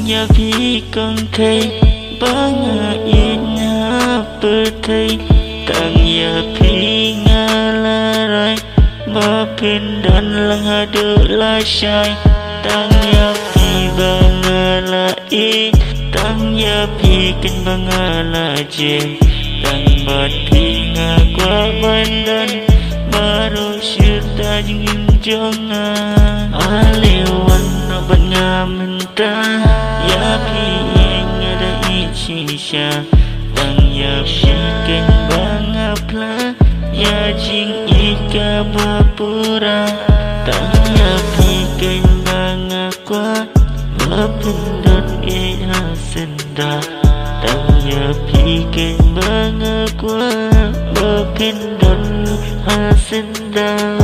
ya phi con thầy banga ina per thầy tang ya phi nga la rai ba pin dan lang hadu la shai tang ya phi banga la i tang ya phi kin banga la je tang bat phi nga qua bandan baru syurta jingin jongan aliwan obat ngaminta ya phi ngada ichisha tang ya phi kin banga pla ya jing ika bapura tang ya phi kin banga qua bapindot e hasenda tang ya phi kin banga qua bapindot hasenda